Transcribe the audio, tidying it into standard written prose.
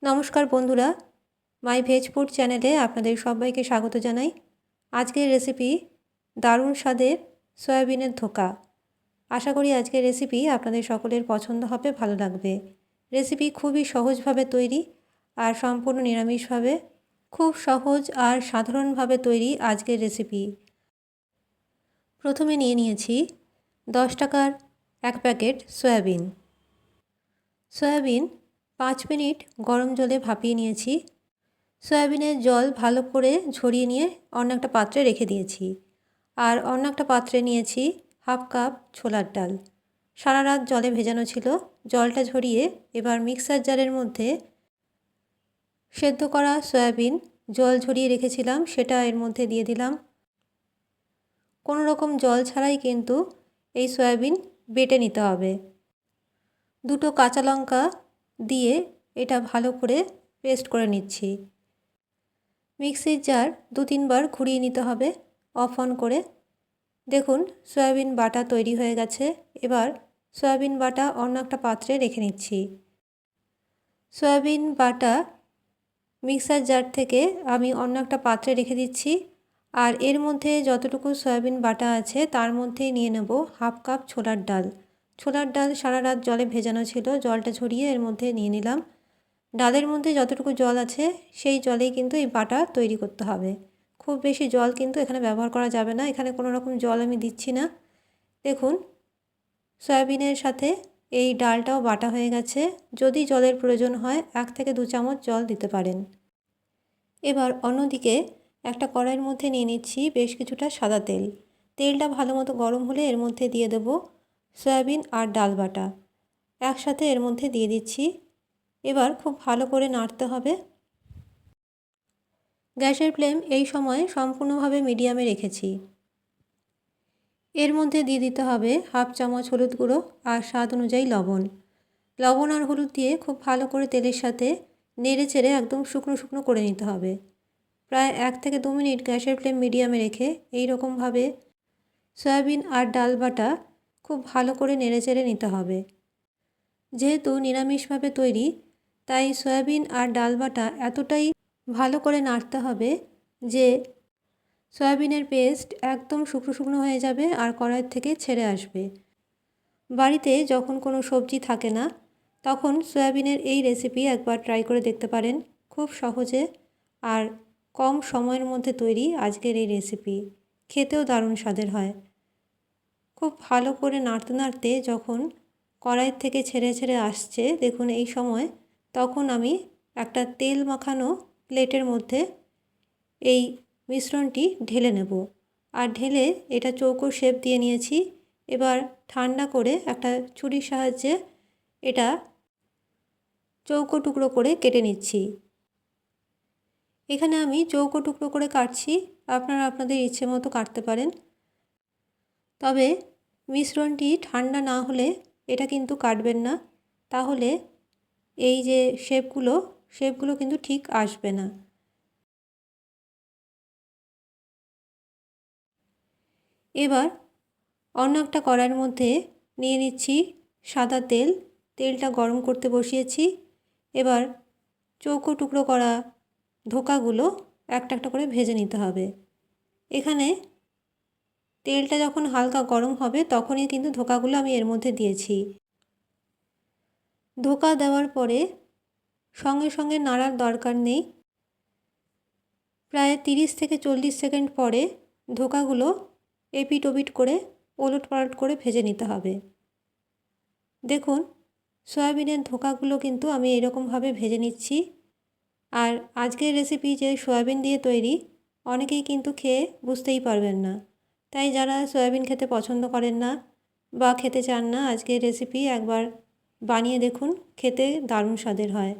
নমস্কার বন্ধুরা, মাই veg food চ্যানেলে আপনাদের সবাইকে স্বাগত জানাই। আজকের রেসিপি দারুণ স্বাদের সয়াবিনের ধোকা। আশা করি আজকের রেসিপি আপনাদের সকলের পছন্দ হবে, ভালো লাগবে। রেসিপি খুবই সহজভাবে তৈরি আর সম্পূর্ণ নিরামিষভাবে, খুব সহজ আর সাধারণভাবে তৈরি আজকের রেসিপি। প্রথমে নিয়ে নিয়েছি 10 টাকার এক প্যাকেট সয়াবিন। 5 মিনিট গরম জলে ভাপিয়ে নিয়েছি। সয়াবিনের জল ভালো করে ঝরিয়ে নিয়ে অন্য একটা পাত্রে রেখে দিয়েছি। আর অন্য একটা পাত্রে নিয়েছি হাফ কাপ ছোলার ডাল। সারা রাত জলে ভেজানো ছিল। জলটা ঝরিয়ে এবার মিক্সার জারের মধ্যে সেদ্ধ করা সয়াবিন জল ঝরিয়ে রেখেছিলাম সেটা এর মধ্যে দিয়ে দিলাম। কোনো রকম জল ছাড়াই কিন্তু এই সয়াবিন বেটে নিতে হবে। 2টো কাঁচা লঙ্কা দিয়ে এটা ভালো করে পেস্ট করে নিচ্ছি। মিক্সির জার 2-3 বার ঘুরিয়ে নিতে হবে অফ অন করে। দেখুন সয়াবিন বাটা তৈরি হয়ে গেছে। এবার সয়াবিন বাটা অন্য একটা পাত্রে রেখে নিচ্ছি। সয়াবিন বাটা মিক্সার জার থেকে আমি অন্য একটা পাত্রে রেখে দিচ্ছি। আর এর মধ্যে যতটুকু সয়াবিন বাটা আছে তার মধ্যেই নিয়ে নেব হাফ কাপ ছোলার ডাল। ছোলার ডাল সারা রাত জলে ভেজানো ছিল, জলটা ঝরিয়ে এর মধ্যে নিয়ে নিলাম। ডালের মধ্যে যতটুকু জল আছে সেই জলেই কিন্তু এই বাটা তৈরি করতে হবে। খুব বেশি জল কিন্তু এখানে ব্যবহার করা যাবে না। এখানে কোনো রকম জল আমি দিচ্ছি না। দেখুন সয়াবিনের সাথে এই ডালটাও বাটা হয়ে গেছে। যদি জলের প্রয়োজন হয় 1 থেকে 2 চামচ জল দিতে পারেন। এবার অন্যদিকে একটা কড়াইয়ের মধ্যে নিয়ে নিচ্ছি বেশ কিছুটা সাদা তেল। তেলটা ভালো মতো গরম হলে এর মধ্যে দিয়ে দেব সয়াবিন আর ডাল বাটা একসাথে এর মধ্যে দিয়ে দিচ্ছি। এবার খুব ভালো করে নাড়তে হবে। গ্যাসের ফ্লেম এই সময় সম্পূর্ণভাবে মিডিয়ামে রেখেছি। এর মধ্যে দিয়ে দিতে হবে হাফ চামচ হলুদ গুঁড়ো আর স্বাদ অনুযায়ী লবণ। লবণ আর হলুদ দিয়ে খুব ভালো করে তেলের সাথে নেড়ে চেড়ে একদম শুকনো শুকনো করে নিতে হবে। প্রায় 1 থেকে 2 মিনিট গ্যাসের ফ্লেম মিডিয়ামে রেখে এই রকমভাবে সয়াবিন আর ডাল বাটা খুব ভালো করে নেড়ে চেড়ে নিতে হবে। যেহেতু নিরামিষভাবে তৈরি তাই সয়াবিন আর ডাল বাটা এতটাই ভালো করে নাড়তে হবে যে সয়াবিনের পেস্ট একদম শুকনো শুকনো হয়ে যাবে আর কড়াই থেকে ছেড়ে আসবে। বাড়িতে যখন কোনো সবজি থাকে না তখন সয়াবিনের এই রেসিপি একবার ট্রাই করে দেখতে পারেন। খুব সহজে আর কম সময়ের মধ্যে তৈরি আজকের এই রেসিপি। খেতেও দারুণ স্বাদের হয়। খুব ভালো করে নাড়তে নাড়তে যখন কড়াই থেকে ছেড়ে ছেড়ে আসছে দেখুন এই সময়, তখন আমি একটা তেল মাখানো প্লেটের মধ্যে এই মিশ্রণটি ঢেলে নেব। আর ঢেলে এটা চৌকো শেপ দিয়ে নিয়েছি। এবার ঠান্ডা করে একটা ছুরির সাহায্যে এটা চৌকো টুকরো করে কেটে নিচ্ছি। এখানে আমি চৌকো টুকরো করে কাটছি, আপনারা আপনাদের ইচ্ছে মতো কাটতে পারেন। তবে মিশ্রণটি ঠান্ডা না হলে এটা কিন্তু কাটবেন না, তাহলে এই যে শেপগুলো কিন্তু ঠিক আসবে না। এবার অন্য একটা কড়াইয়ের মধ্যে নিয়ে নিচ্ছি সাদা তেল। তেলটা গরম করতে বসিয়েছি। এবার চৌকো টুকরো করা ধোকাগুলো একটা একটা করে ভেজে নিতে হবে। এখানে তেলটা যখন হালকা গরম হবে তখনই কিন্তু ধোকাগুলো আমি এর মধ্যে দিয়েছি। ধোকা দেওয়ার পরে সঙ্গে সঙ্গে নাড়ার দরকার নেই। প্রায় 30 থেকে 40 সেকেন্ড পরে ধোকাগুলো এপিট ওপিট করে ওলট পালট করে ভেজে নিতে হবে। দেখুন সয়াবিনের ধোকাগুলো কিন্তু আমি এরকমভাবে ভেজে নিচ্ছি। আর আজকের রেসিপি যে সয়াবিন দিয়ে তৈরি, অনেকেই কিন্তু খেয়ে বুঝতেই পারবেন না। তাই যারা সয়াবিন খেতে পছন্দ করেন না বা খেতে চান না, আজকের রেসিপি একবার বানিয়ে দেখুন, খেতে দারুণ স্বাদের হয়।